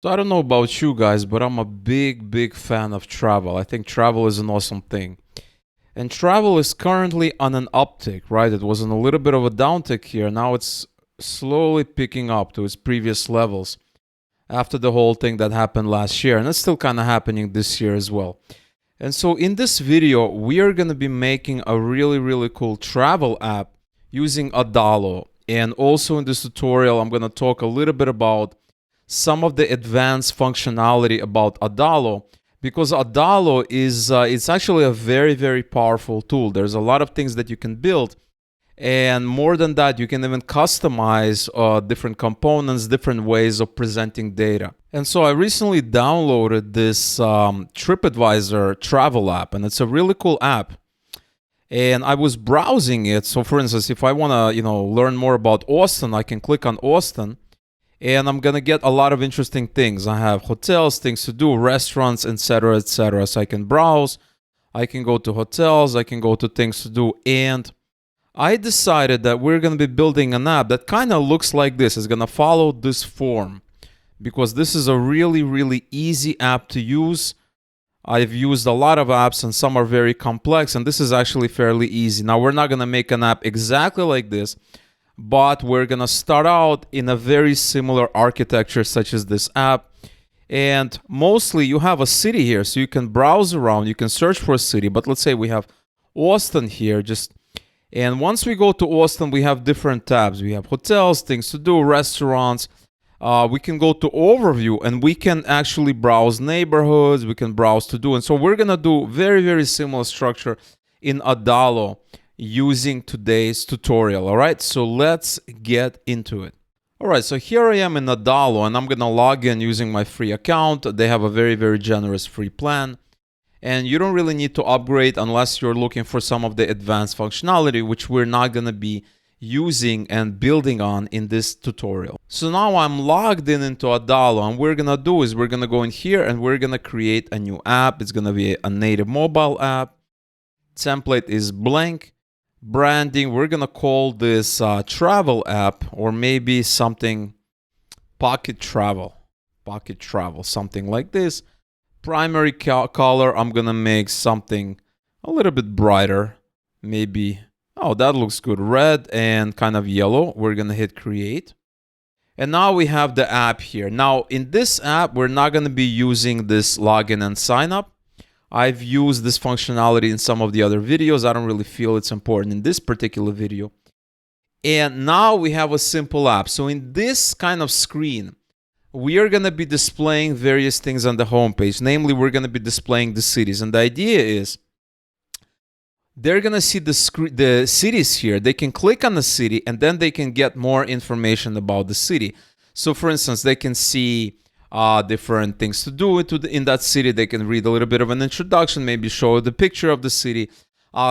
So I don't know about you guys, but I'm a big fan of travel. I think travel is an awesome thing. And travel is currently on an uptick, right? It was on a little bit of a downtick here. Now it's slowly picking up to its previous levels after the whole thing that happened last year. And it's still kind of happening this year as well. And so in this video, we are going to be making a really cool travel app using Adalo. And also in this tutorial, I'm going to talk a little bit about some of the advanced functionality about Adalo, because Adalo is it's actually a very powerful tool. There's a lot of things that you can build, and more than that, you can even customize different components, different ways of presenting data. And so I recently downloaded this TripAdvisor travel app, and it's a really cool app. And I was browsing it. So for instance, if I want to learn more about Austin, I can click on Austin, and I'm gonna get a lot of interesting things. I have hotels, things to do, restaurants, etc., etc. So I can browse, I can go to hotels, I can go to things to do, and I decided that we're gonna be building an app that kind of looks like this. It's gonna follow this form because this is a really easy app to use. I've used a lot of apps and some are very complex, and this is actually fairly easy. Now, we're not gonna make an app exactly like this, but we're gonna start out in a very similar architecture such as this app. And mostly you have a city here, so you can browse around, you can search for a city. But let's say we have Austin here, and once we go to Austin, we have different tabs. We have hotels, things to do, restaurants. We can go to overview, and we can actually browse neighborhoods, we can browse to do. And so we're gonna do very similar structure in Adalo using today's tutorial. All right, so let's get into it. All right, so here I am in Adalo, and I'm gonna log in using my free account. They have a very generous free plan, and you don't really need to upgrade unless you're looking for some of the advanced functionality, which we're not gonna be using and building on in this tutorial. So now I'm logged in into Adalo, and what we're gonna do is we're gonna go in here and we're gonna create a new app. It's gonna be a native mobile app. Template is blank. Branding, we're gonna call this travel app, or maybe something pocket travel, something like this. Primary color, I'm gonna make something a little bit brighter, maybe. Oh, that looks good. Red and kind of yellow. We're gonna hit create. And now we have the app here. Now in this app, we're not gonna be using this login and sign up. I've used this functionality in some of the other videos. I don't really feel it's important in this particular video. And now we have a simple app. So in this kind of screen, we are going to be displaying various things on the homepage. Namely, we're going to be displaying the cities. And the idea is they're going to see the cities here. They can click on the city, and then they can get more information about the city. So for instance, they can see different things to do in that city. They can read a little bit of an introduction, maybe show the picture of the city,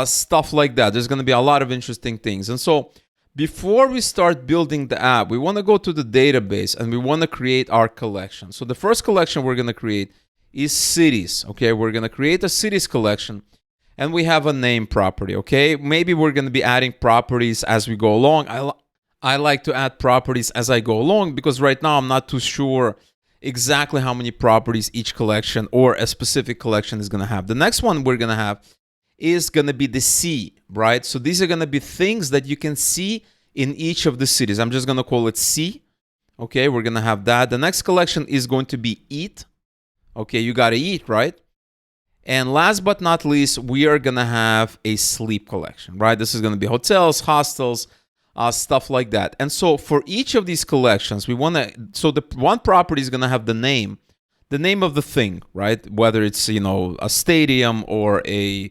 stuff like that. There's going to be a lot of interesting things. And so before we start building the app, we want to go to the database and we want to create our collection. So the first collection we're going to create is cities. Okay, we're going to create a cities collection, and we have a name property. Okay, maybe we're going to be adding properties as we go along. I like to add properties as I go along because right now I'm not too sure exactly how many properties each collection or a specific collection is going to have. The next one we're going to have is going to be the C, right? So these are going to be things that you can see in each of the cities. I'm just going to call it C. Okay, we're going to have that. The next collection is going to be eat. Okay, you got to eat, right? And last but not least, we are going to have a sleep collection, right? This is going to be hotels, hostels, stuff like that. And so for each of these collections, we want to, so the one property is going to have the name of the thing, right? Whether it's, a stadium or a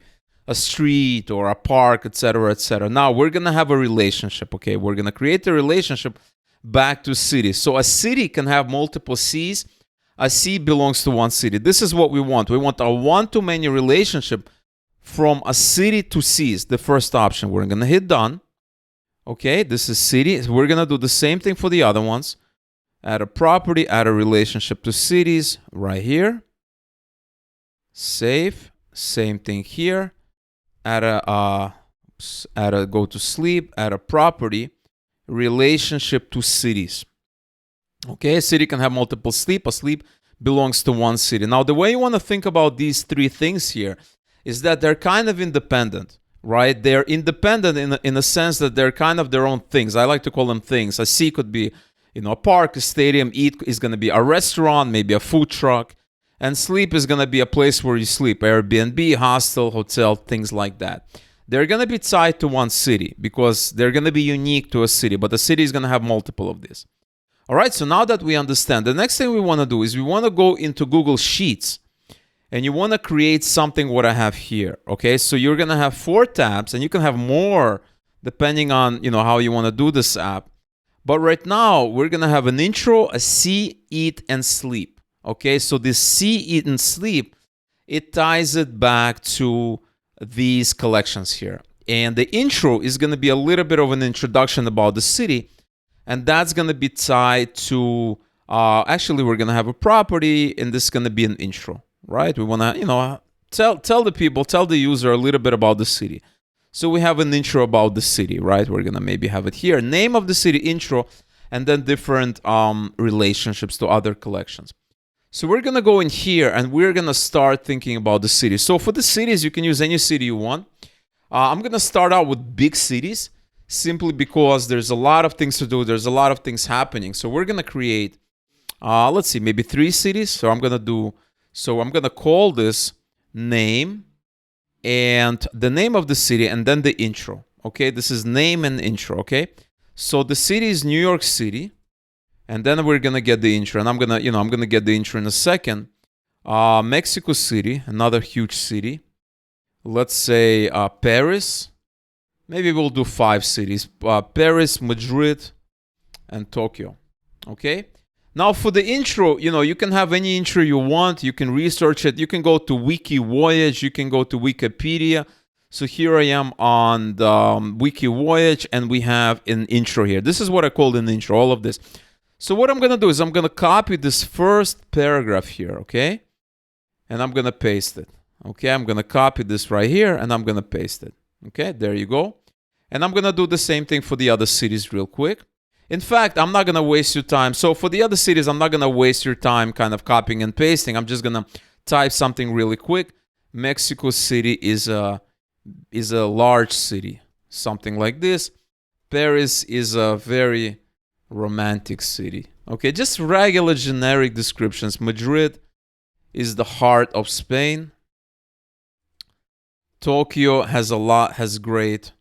street or a park, etc., etc. Now we're going to have a relationship, okay? We're going to create a relationship back to cities. So a city can have multiple C's. A C belongs to one city. This is what we want. We want a one-to-many relationship from a city to C's, the first option. We're going to hit done. Okay, this is city. We're going to do the same thing for the other ones. Add a property, add a relationship to cities right here. Save. Same thing here. Add a go to sleep, add a property, relationship to cities. Okay, a city can have multiple sleep. A sleep belongs to one city. Now, the way you want to think about these three things here is that they're kind of independent, right? They're independent in a sense that they're kind of their own things. I like to call them things. A sea could be, a park, a stadium. Eat is going to be a restaurant, maybe a food truck. And sleep is going to be a place where you sleep. Airbnb, hostel, hotel, things like that. They're going to be tied to one city because they're going to be unique to a city. But the city is going to have multiple of these. All right, so now that we understand, the next thing we want to do is we want to go into Google Sheets. And you want to create something what I have here, okay? So you're going to have 4 tabs, and you can have more depending on, how you want to do this app. But right now, we're going to have an intro, a see, eat, and sleep, okay? So this see, eat, and sleep, it ties it back to these collections here. And the intro is going to be a little bit of an introduction about the city, and that's going to be tied to, actually, we're going to have a property, and this is going to be an intro. Right? We want to, tell the people, tell the user a little bit about the city. So we have an intro about the city, right? We're going to maybe have it here. Name of the city, intro, and then different relationships to other collections. So we're going to go in here, and we're going to start thinking about the city. So for the cities, you can use any city you want. I'm going to start out with big cities, simply because there's a lot of things to do. There's a lot of things happening. So we're going to create, let's see, maybe 3 cities. So I'm going to call this name and the name of the city and then the intro. Okay, this is name and intro. Okay, so the city is New York City, and then we're gonna get the intro. And I'm gonna get the intro in a second. Mexico City, another huge city. Let's say Paris. Maybe we'll do 5 cities: Paris, Madrid, and Tokyo. Okay. Now for the intro, you can have any intro you want. You can research it. You can go to Wiki Voyage. You can go to Wikipedia. So here I am on the Wiki Voyage, and we have an intro here. This is what I called an intro, all of this. So what I'm going to do is I'm going to copy this first paragraph here, okay? And I'm going to paste it. Okay, I'm going to copy this right here, and I'm going to paste it. Okay, there you go. And I'm going to do the same thing for the other cities real quick. In fact, I'm not going to waste your time. So for the other cities, I'm not going to waste your time kind of copying and pasting. I'm just going to type something really quick. Mexico City is a large city, something like this. Paris is a very romantic city. Okay, just regular generic descriptions. Madrid is the heart of Spain. Tokyo has great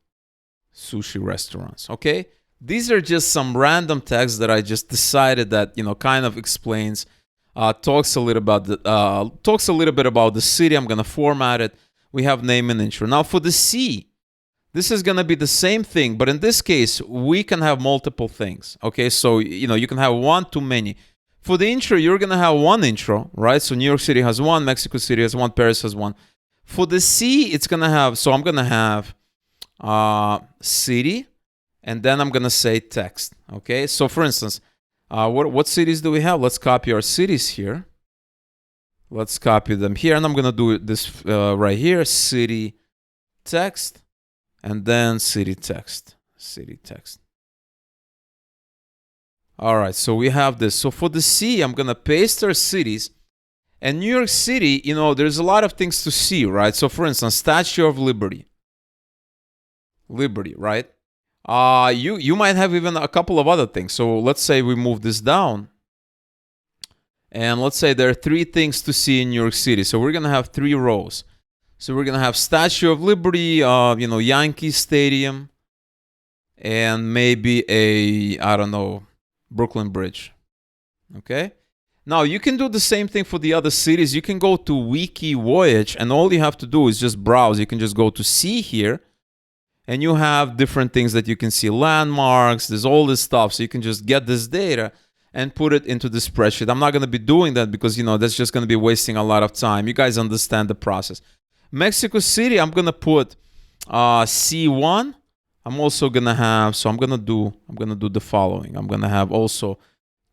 sushi restaurants. Okay, these are just some random text that I just decided that kind of explains, talks a little bit about the city. I'm gonna format it. We have name and intro. Now for the C, this is gonna be the same thing, but in this case we can have multiple things. Okay, so you can have one too many. For the intro, you're gonna have one intro, right? So New York City has one, Mexico City has one, Paris has one. For the C, it's gonna have. So I'm gonna have city. And then I'm going to say text, okay? So for instance, what cities do we have? Let's copy our cities here. Let's copy them here. And I'm going to do this right here, city text, and then city text, city text. All right, so we have this. So for the C, I'm going to paste our cities. And New York City, there's a lot of things to see, right? So for instance, Statue of Liberty. Liberty, right? You might have even a couple of other things. So let's say we move this down. And let's say there are 3 things to see in New York City. So we're going to have 3 rows. So we're going to have Statue of Liberty, Yankee Stadium, and maybe Brooklyn Bridge. Okay? Now, you can do the same thing for the other cities. You can go to Wiki Voyage, and all you have to do is just browse. You can just go to see here. And you have different things that you can see, landmarks, there's all this stuff. So you can just get this data and put it into the spreadsheet. I'm not going to be doing that because, that's just going to be wasting a lot of time. You guys understand the process. Mexico City, I'm going to put C1. I'm also going to have, so I'm going to do the following. I'm going to have also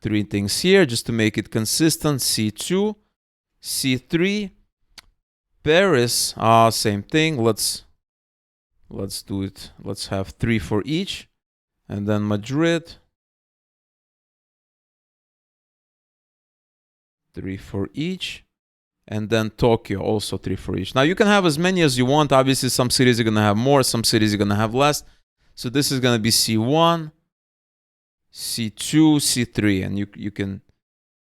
3 things here just to make it consistent. C2, C3, Paris, same thing. Let's do it. Let's have 3 for each. And then Madrid. 3 for each. And then Tokyo, also 3 for each. Now you can have as many as you want. Obviously, some cities are going to have more, some cities are going to have less. So this is going to be C1, C2, C3. And you can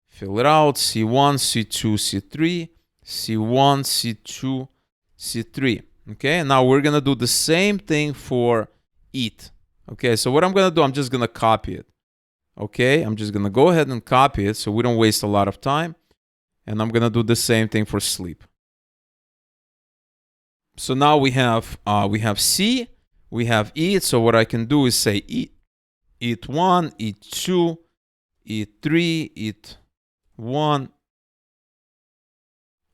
fill it out. C1, C2, C3, C1, C2, C3. Okay, and now we're going to do the same thing for eat. Okay, so what I'm going to do, I'm just going to copy it. Okay, I'm just going to go ahead and copy it so we don't waste a lot of time. And I'm going to do the same thing for sleep. So now we have C, we have eat. So what I can do is say eat 1, eat 2, eat 3, eat 1.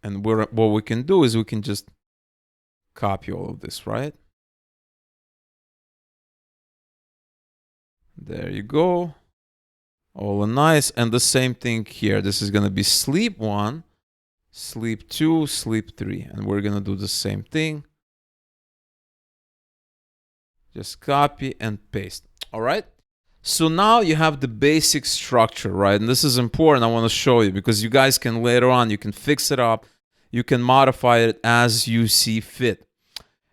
And what we can do is we can just copy all of this, right? There you go. All nice. And the same thing here. This is going to be sleep 1, sleep 2, sleep 3. And we're going to do the same thing. Just copy and paste. All right. So now you have the basic structure, right? And this is important. I want to show you because you guys can later on, you can fix it up. You can modify it as you see fit.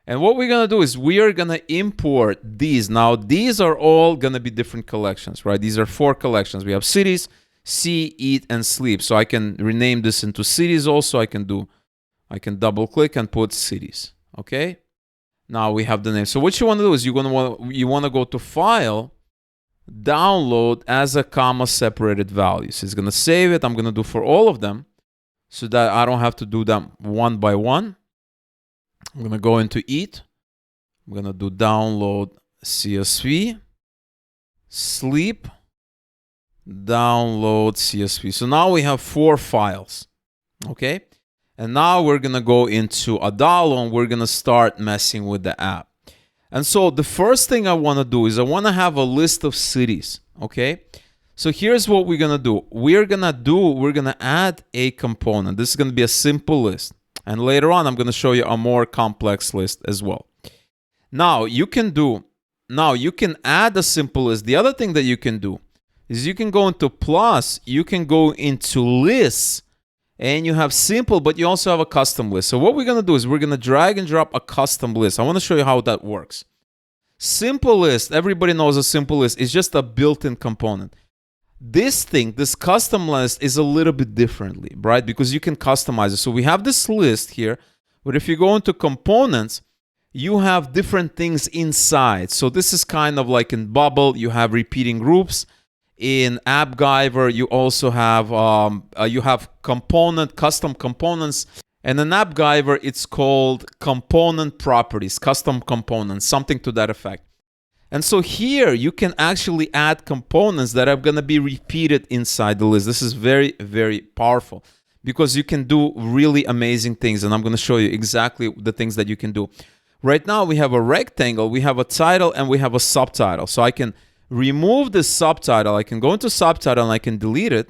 And what we're going to do is we are going to import these. Now, these are all going to be different collections, right? These are 4 collections. We have cities, see, eat, and sleep. So I can rename this into cities also. I can double click and put cities, okay? Now we have the name. So what you want to do is you want to go to File, Download as a comma separated value. So it's going to save it. I'm going to do for all of them so that I don't have to do them one by one. I'm going to go into eat. I'm going to do download CSV, sleep, download CSV. So now we have 4 files, okay? And now we're going to go into Adalo and we're going to start messing with the app. And so the first thing I want to do is I want to have a list of cities, okay? So here's what we're going to do. We're going to add a component. This is going to be a simple list. And later on, I'm going to show you a more complex list as well. Now, you can add a simple list. The other thing that you can do is you can go into plus, you can go into lists, and you have simple, but you also have a custom list. So what we're going to do is we're going to drag and drop a custom list. I want to show you how that works. Simple list, everybody knows a simple list is just a built-in component. This custom list is a little bit differently, right? Because you can customize it. So we have this list here, but if you go into components, you have different things inside. So this is kind of like in Bubble, you have repeating groups. In Appgyver, you also have custom components. And in Appgyver, it's called component properties, custom components, something to that effect. And so here you can actually add components that are going to be repeated inside the list. This is very, very powerful because you can do really amazing things. And I'm going to show you exactly the things that you can do. Right now we have a rectangle, we have a title, and we have a subtitle. So I can remove this subtitle. I can go into subtitle and I can delete it.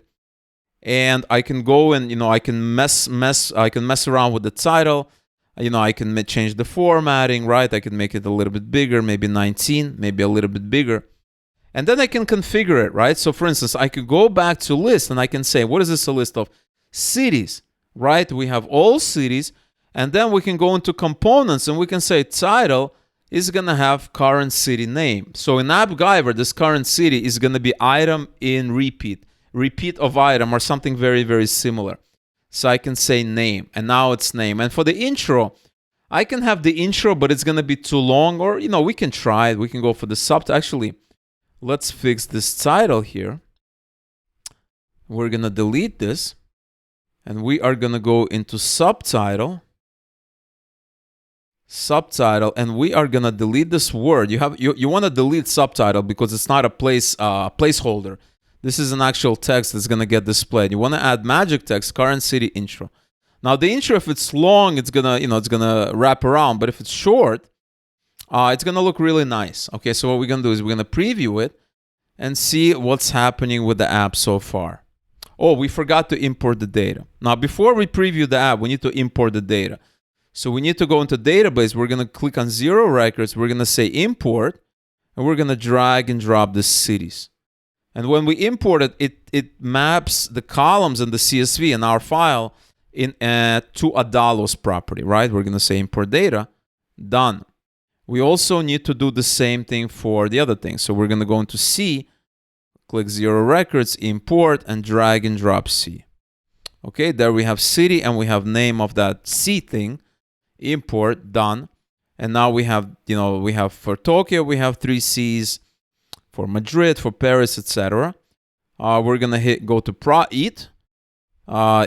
And I can go and, I can mess around with the title. I can change the formatting, right? I can make it a little bit bigger, maybe 19, maybe a little bit bigger. And then I can configure it, right? So for instance, I could go back to list and I can say, what is this a list of? Cities, right? We have all cities. And then we can go into components and we can say title is going to have current city name. So in Appgyver, this current city is going to be item in repeat of item or something very, very similar. So I can say name, and now it's name. And for the intro, I can have the intro, but it's going to be too long. Or, we can try it. We can go for the subtitle. Actually, let's fix this title here. We're going to delete this. And we are going to go into subtitle. And we are going to delete this word. You want to delete subtitle because it's not a placeholder. This is an actual text that's going to get displayed. You want to add magic text, current city intro. Now the intro, if it's long, it's gonna wrap around. But if it's short, it's gonna look really nice. Okay, so what we're gonna do is we're gonna preview it and see what's happening with the app so far. Oh, we forgot to import the data. Now before we preview the app, we need to import the data. So we need to go into database. We're gonna click on 0 records. We're gonna say import, and we're gonna drag and drop the cities. And when we import it, it maps the columns in the CSV in our file to Adalo's property, right? We're going to say import data, done. We also need to do the same thing for the other thing. So we're going to go into C, click 0 records, import, and drag and drop C. Okay, there we have city and we have name of that C thing, import, done. And now we have, we have for Tokyo, we have 3 C's, for Madrid, for Paris, etc. We're going to go to it,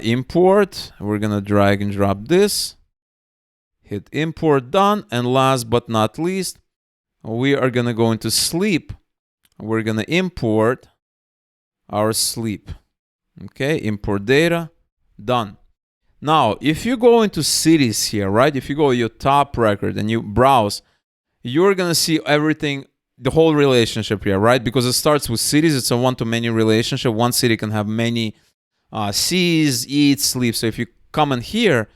import. We're going to drag and drop this. Hit import, done. And last but not least, we are going to go into sleep. We're going to import our sleep. Okay, import data, done. Now, if you go into cities here, right? If you go to your top record and you browse, you're going to see everything, the whole relationship here, right? Because it starts with cities. It's a one-to-many relationship. One city can have many C's, eat, sleep. So if you come in here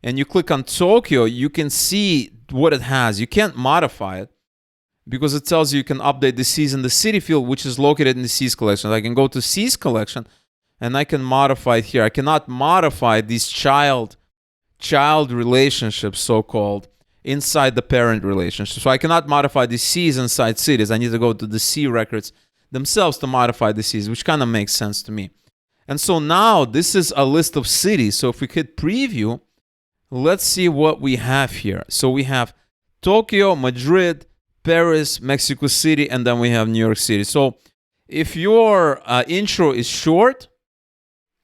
and you click on Tokyo, you can see what it has. You can't modify it because it tells you can update the C's in the city field, which is located in the C's collection. I can go to C's collection and I can modify it here. I cannot modify these child relationships, so-called, inside the parent relationship. So I cannot modify the C's inside cities. I need to go to the C records themselves to modify the C's, which kind of makes sense to me. And so now this is a list of cities. So if we hit preview, let's see what we have here. So we have Tokyo, Madrid, Paris, Mexico City, and then we have New York City. So if your intro is short,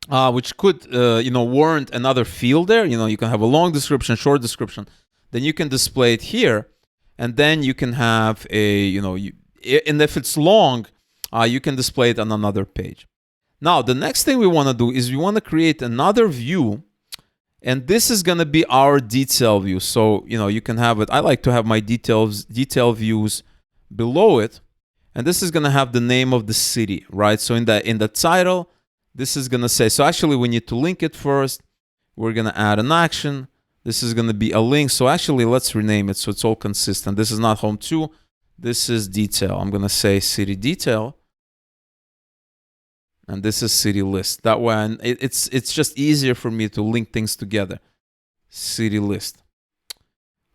which could warrant another field there, you can have a long description, short description, then you can display it here, and then you can have and if it's long, you can display it on another page. Now, the next thing we want to do is we want to create another view, and this is going to be our detail view. So, you can have it. I like to have my detail views below it, and this is going to have the name of the city, right? So in the title, this is going to say, so actually we need to link it first. We're going to add an action. This is going to be a link. So actually, let's rename it so it's all consistent. This is not home 2. This is detail. I'm going to say city detail. And this is city list. That way, it's just easier for me to link things together. City list.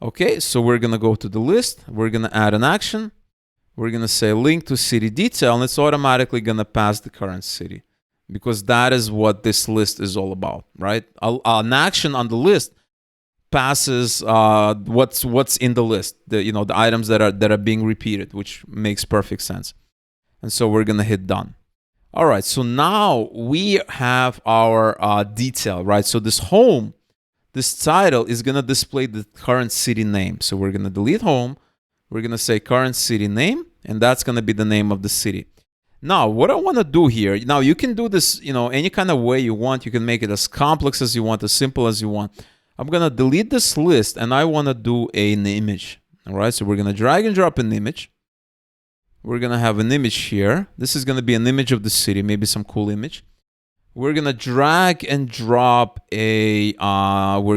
Okay, so we're going to go to the list. We're going to add an action. We're going to say link to city detail, and it's automatically going to pass the current city, because that is what this list is all about, right? An action on the list passes what's in the list, the items that are being repeated, which makes perfect sense. And so we're gonna hit done. All right, so now we have our detail, right? So this home, this title is gonna display the current city name. So we're gonna delete home. We're gonna say current city name, and that's gonna be the name of the city. Now, what I want to do here, now you can do this, any kind of way you want. You can make it as complex as you want, as simple as you want. I'm going to delete this list, and I want to do an image. All right, so we're going to drag and drop an image. We're going to have an image here. This is going to be an image of the city, maybe some cool image. We're going to drag and drop we're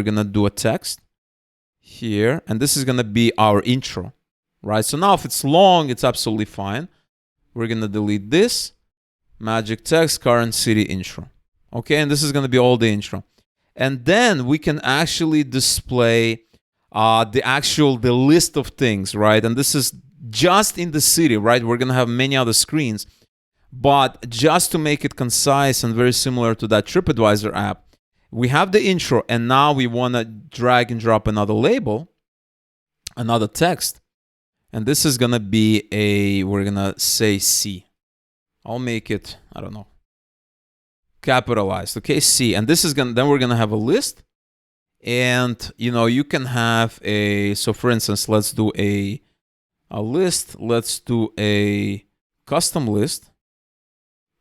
going to do a text here, and this is going to be our intro, right? So now if it's long, it's absolutely fine. We're going to delete this, magic text, current city intro. Okay, and this is going to be all the intro. And then we can actually display the list of things, right? And this is just in the city, right? We're going to have many other screens. But just to make it concise and very similar to that TripAdvisor app, we have the intro, and now we want to drag and drop another label, another text. And this is going to be we're going to say C. I'll make it, I don't know, capitalized. Okay, C. And this is then we're going to have a list. And, you can have so for instance, let's do a list. Let's do a custom list.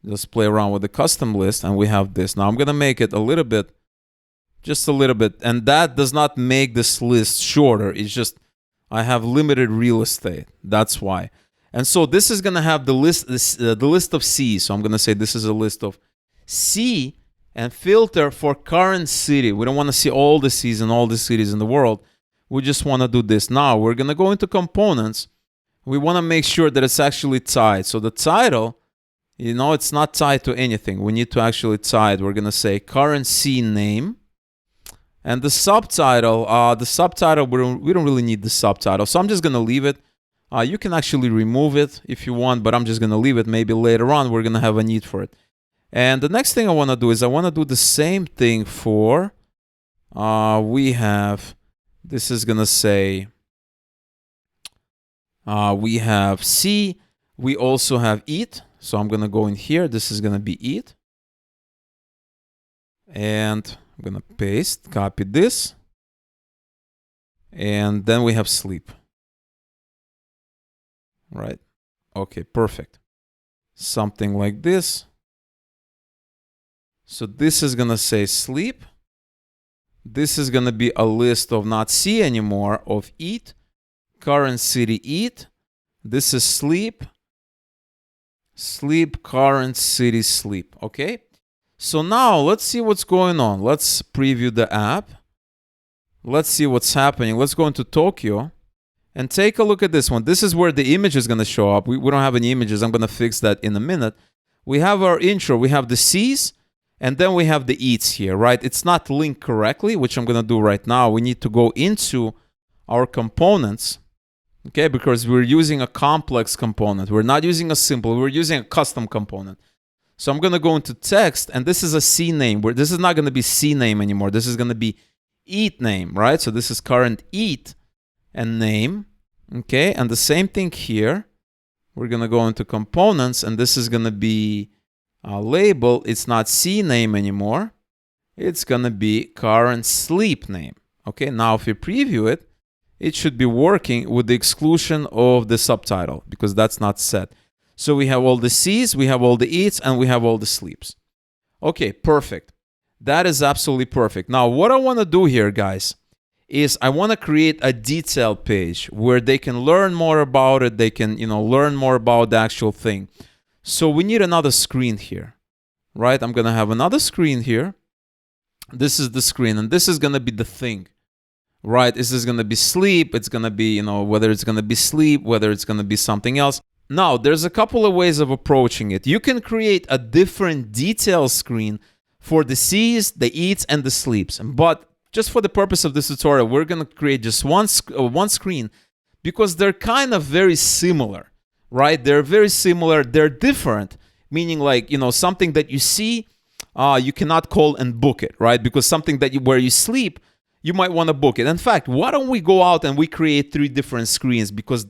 Let's play around with the custom list. And we have this. Now I'm going to make it just a little bit. And that does not make this list shorter. It's just, I have limited real estate. That's why. And so this is going to have the list of C. So I'm going to say this is a list of C, and filter for current city. We don't want to see all the C's and all the cities in the world. We just want to do this. Now we're going to go into components. We want to make sure that it's actually tied. So the title You know, it's not tied to anything. We need to actually tie it. We're going to say currency name. And the subtitle, we don't really need the subtitle. So I'm just going to leave it. You can actually remove it if you want, but I'm just going to leave it. Maybe later on, we're going to have a need for it. And the next thing I want to do is I want to do the same thing for, this is going to say, we have C. We also have eat. So I'm going to go in here. This is going to be eat. And I'm going to paste, copy this. And then we have sleep. Right? Okay, perfect. Something like this. So this is going to say sleep. This is going to be a list of not C anymore, of eat. Current city eat. This is sleep. Sleep, current city sleep. Okay? So now let's see what's going on. Let's preview the app. Let's see what's happening. Let's go into Tokyo and take a look at this one. This is where the image is going to show up. We don't have any images. I'm going to fix that in a minute. We have our intro. We have the C's, and then we have the eats here, right? It's not linked correctly, which I'm going to do right now. We need to go into our components, okay, because we're using a complex component. We're not using a simple. We're using a custom component. So I'm going to go into text, and this is a C name. This is not going to be C name anymore. This is going to be eat name, right? So this is current eat and name, okay? And the same thing here. We're going to go into components, and this is going to be a label. It's not C name anymore. It's going to be current sleep name, okay? Now, if you preview it, it should be working with the exclusion of the subtitle because that's not set. So we have all the C's, we have all the eats, and we have all the sleeps. Okay, perfect. That is absolutely perfect. Now, what I want to do here, guys, is I want to create a detail page where they can learn more about it. They can, learn more about the actual thing. So we need another screen here, right? I'm going to have another screen here. This is the screen, and this is going to be the thing, right? This is going to be sleep. It's going to be, whether it's going to be sleep, whether it's going to be something else. Now, there's a couple of ways of approaching it. You can create a different detail screen for the C's, the eats, and the sleeps. But just for the purpose of this tutorial, we're going to create just one screen because they're kind of very similar, right? They're very similar. They're different, meaning like, something that you see, you cannot call and book it, right? Because something that where you sleep, you might want to book it. In fact, why don't we go out and we create 3 different screens because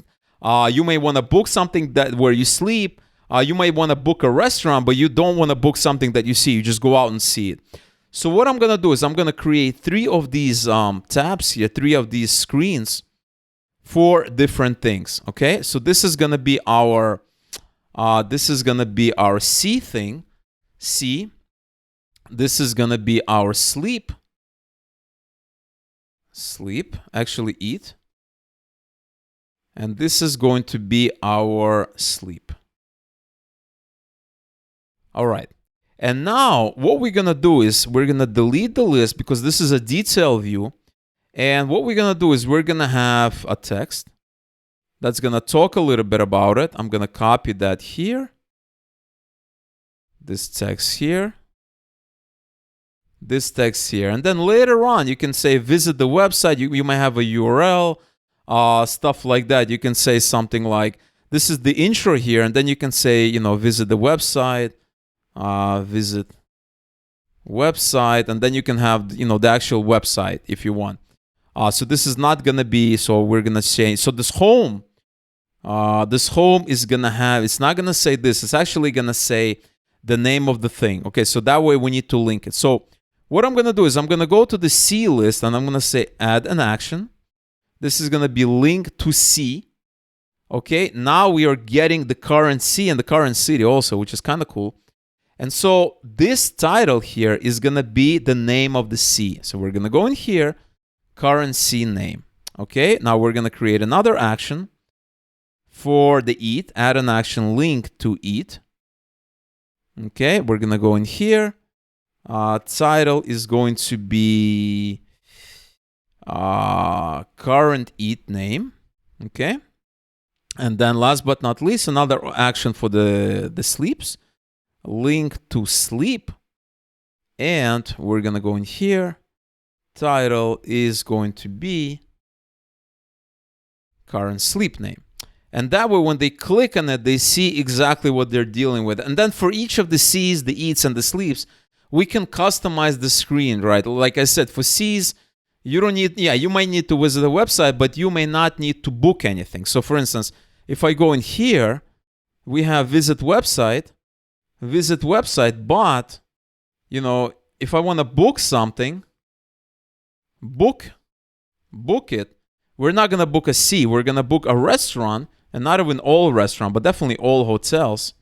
you may want to book something where you sleep. You might want to book a restaurant, but you don't want to book something that you see. You just go out and see it. So what I'm going to do is I'm going to create 3 of these tabs here, 3 of these screens for different things. Okay, so this is going to be our C thing. C. This is going to be our sleep. Sleep. Actually, eat. And this is going to be our sleep. All right. And now what we're going to do is we're going to delete the list because this is a detail view. And what we're going to do is we're going to have a text that's going to talk a little bit about it. I'm going to copy that here. This text here. This text here. And then later on, you can say visit the website. You might have a URL. Stuff like that. You can say something like, this is the intro here, and then you can say, visit the website, visit website, and then you can have, the actual website if you want. So this is not going to be, so we're going to change. So this home is going to have, it's not going to say this. It's actually going to say the name of the thing. Okay, so that way we need to link it. So what I'm going to do is I'm going to go to the C list, and I'm going to say add an action. This is going to be linked to C. Okay, now we are getting the current C and the current city also, which is kind of cool. And so this title here is going to be the name of the C. So we're going to go in here, current C name. Okay, now we're going to create another action for the eat, add an action link to eat. Okay, we're going to go in here. Title is going to be current eat name. Okay, and then last but not least, another action for the sleeps. link to sleep. And we're going to go in here. Title is going to be current sleep name. And that way, when they click on it, they see exactly what they're dealing with. And then for each of the C's, the eats, and the sleeps, we can customize the screen, right? Like I said, for C's, you don't need, you might need to visit the website, but you may not need to book anything. So for instance, if I go in here, we have visit website, but, you know, if I want to book something, book it. We're not going to book a C. We're going to book a restaurant, and not even all restaurant, but definitely all hotels.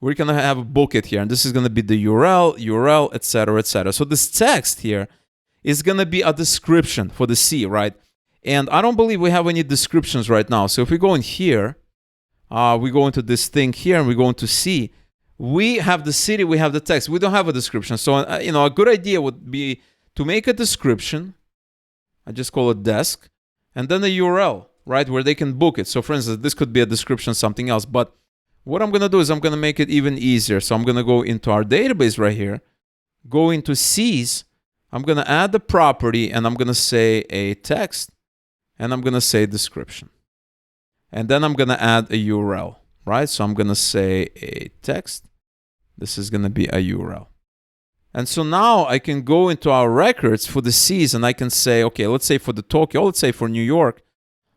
We're going to have book it here, and this is going to be the URL, etc., etc. So this text here is going to be a description for the C, right? And I don't believe we have any descriptions right now. So if we go in here, we go into this thing here, and we go into C. We have the city, we have the text. We don't have a description. So, you know, a good idea would be to make a description. I just call it desk. And then a URL, right, where they can book it. So for instance, this could be a description, something else. But what I'm going to do is I'm going to make it even easier. So I'm going to go into our database right here, go into C's. I'm going to add the property, and I'm going to say a text, and I'm going to say description. And then I'm going to add a URL, right? So I'm going to say a text. This is going to be a URL. And so now I can go into our records for the C's, and I can say, okay, let's say for the Tokyo, let's say for New York,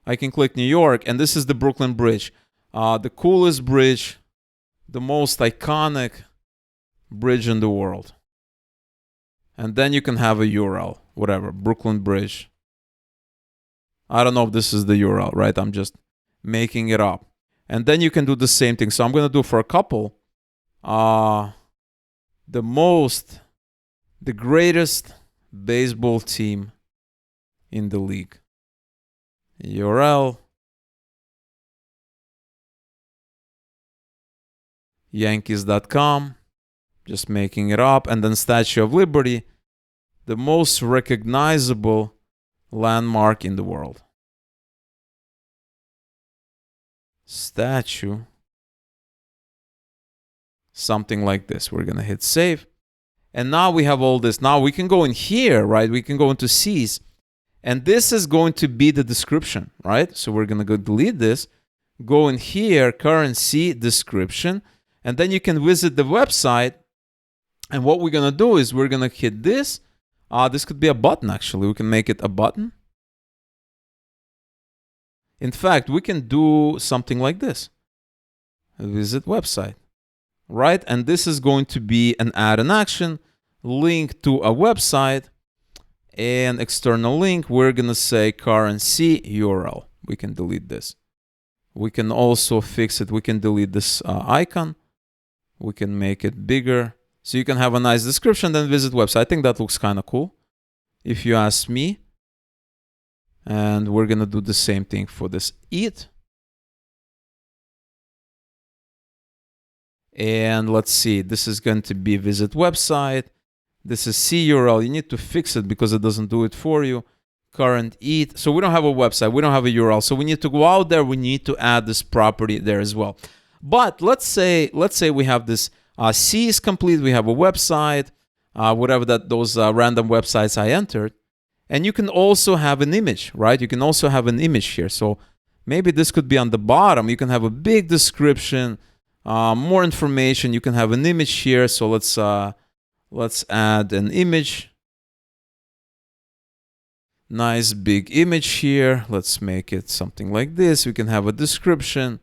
I can click New York, and this is the Brooklyn Bridge. The coolest bridge, the most iconic bridge in the world. And then you can have a URL, whatever, Brooklyn Bridge. I don't know if this is the URL, right? I'm just making it up. And then you can do the same thing. So I'm going to do for a couple, the greatest baseball team in the league. URL, Yankees.com, just making it up. And then Statue of Liberty, the most recognizable landmark in the world. Statue, something like this. We're going to hit save. And now we have all this. Now we can go in here, right? We can go into C's. And this is going to be the description, right? So we're going to go delete this. Go in here, current C, description. And then you can visit the website. And what we're going to do is we're going to hit this. This could be a button, actually. We can make it a button. In fact, we can do something like this. Visit website. Right? And this is going to be an add an action, link to a website, and external link. We're going to say current C URL. We can delete this. We can also fix it. We can delete this icon. We can make it bigger. So you can have a nice description, then visit website. I think that looks kind of cool, if you ask me. And we're going to do the same thing for this eat. And let's see, this is going to be visit website. This is C URL. You need to fix it because it doesn't do it for you. Current eat. So we don't have a website. We don't have a URL. So we need to go out there. We need to add this property there as well. But let's say we have this C is complete. We have a website, whatever those random websites I entered. And you can also have an image, right? You can also have an image here. So maybe this could be on the bottom. You can have a big description. More information. You can have an image here. So let's add an image. Nice big image here. Let's make it something like this. We can have a description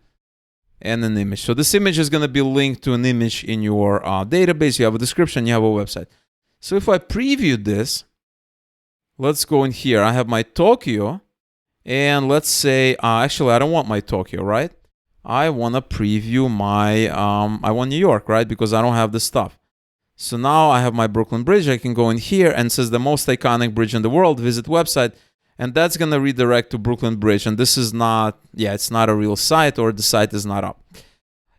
and an image. So this image is going to be linked to an image in your database. You have a description. You have a website. So if I preview this, let's go in here. I have my Tokyo, and let's say actually I don't want my Tokyo, right? I want to preview my, I want New York, right? Because I don't have the stuff. So now I have my Brooklyn Bridge. I can go in here and it says the most iconic bridge in the world, visit website. And that's going to redirect to Brooklyn Bridge. And this is not, it's not a real site, or the site is not up.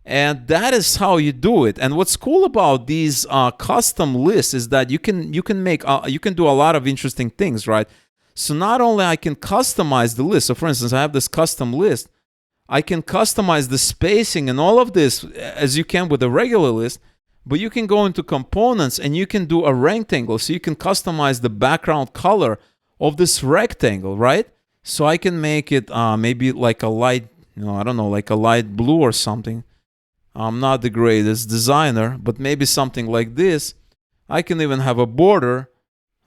And that is how you do it. And what's cool about these custom lists is that you can do a lot of interesting things, right? So not only I can customize the list. So for instance, I have this custom list. I can customize the spacing and all of this as you can with a regular list, but you can go into components and you can do a rectangle. So you can customize the background color of this rectangle, right? So I can make it maybe like a light, I don't know, like a light blue or something. I'm not the greatest designer, but maybe something like this. I can even have a border,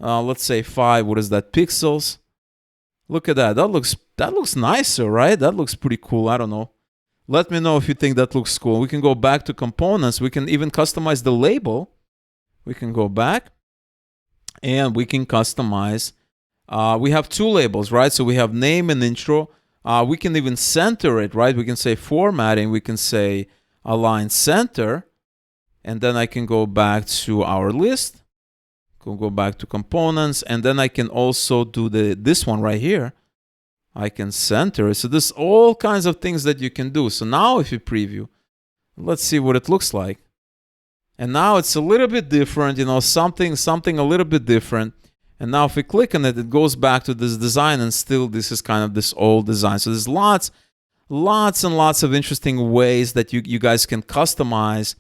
let's say 5, what is that, pixels. Look at that. That looks nicer, right? That looks pretty cool. I don't know. Let me know if you think that looks cool. We can go back to components. We can even customize the label. We can go back and we can customize. We have 2 labels, right? So we have name and intro. We can even center it, right? We can say formatting. We can say align center. And then I can go back to our list. Go back to components. And then I can also do this one right here. I can center it. So there's all kinds of things that you can do. So now if you preview, let's see what it looks like. And now it's a little bit different, something a little bit different. And now if we click on it, it goes back to this design, and still this is kind of this old design. So there's lots and lots of interesting ways that you guys can customize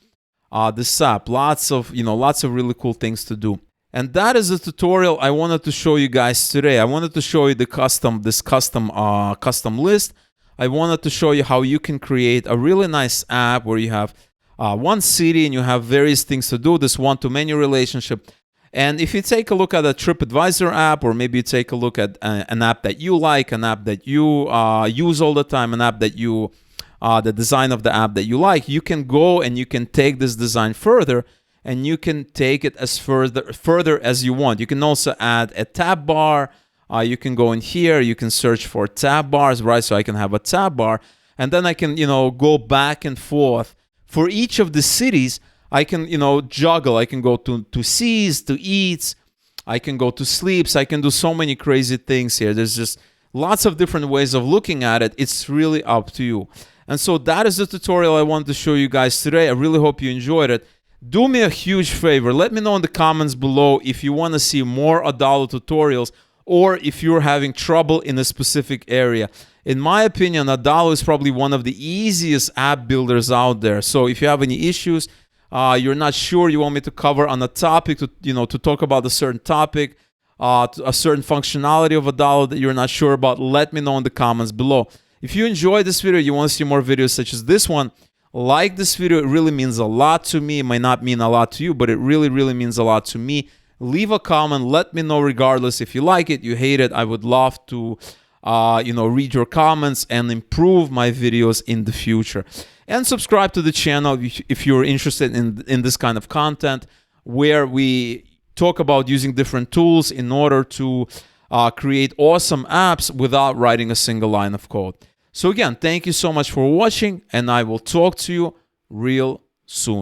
this app. Lots of really cool things to do. And that is the tutorial I wanted to show you guys today. I wanted to show you custom list. I wanted to show you how you can create a really nice app where you have one city and you have various things to do, this one-to-many relationship. And if you take a look at a TripAdvisor app, or maybe you take a look at an app that you like, an app that you use all the time, an app that the design of the app that you like, you can go and you can take this design further, and you can take it as further as you want. You can also add a tab bar. You can go in here, you can search for tab bars, right? So I can have a tab bar, and then I can, go back and forth. For each of the cities, I can, juggle. I can go to sees, to eats. I can go to sleeps. I can do so many crazy things here. There's just lots of different ways of looking at it. It's really up to you. And so that is the tutorial I wanted to show you guys today. I really hope you enjoyed it. Do me a huge favor. Let me know in the comments below if you want to see more Adalo tutorials, or if you're having trouble in a specific area. In my opinion, Adalo is probably one of the easiest app builders out there. So if you have any issues, you're not sure, you want me to cover on a topic, to talk about a certain topic, a certain functionality of Adalo that you're not sure about, let me know in the comments below. If you enjoyed this video, you want to see more videos such as this one, like this video. It really means a lot to me. It might not mean a lot to you, but it really, really means a lot to me. Leave a comment. Let me know regardless if you like it, you hate it. I would love to, read your comments and improve my videos in the future. And subscribe to the channel if you're interested in this kind of content, where we talk about using different tools in order to create awesome apps without writing a single line of code. So again, thank you so much for watching, and I will talk to you real soon.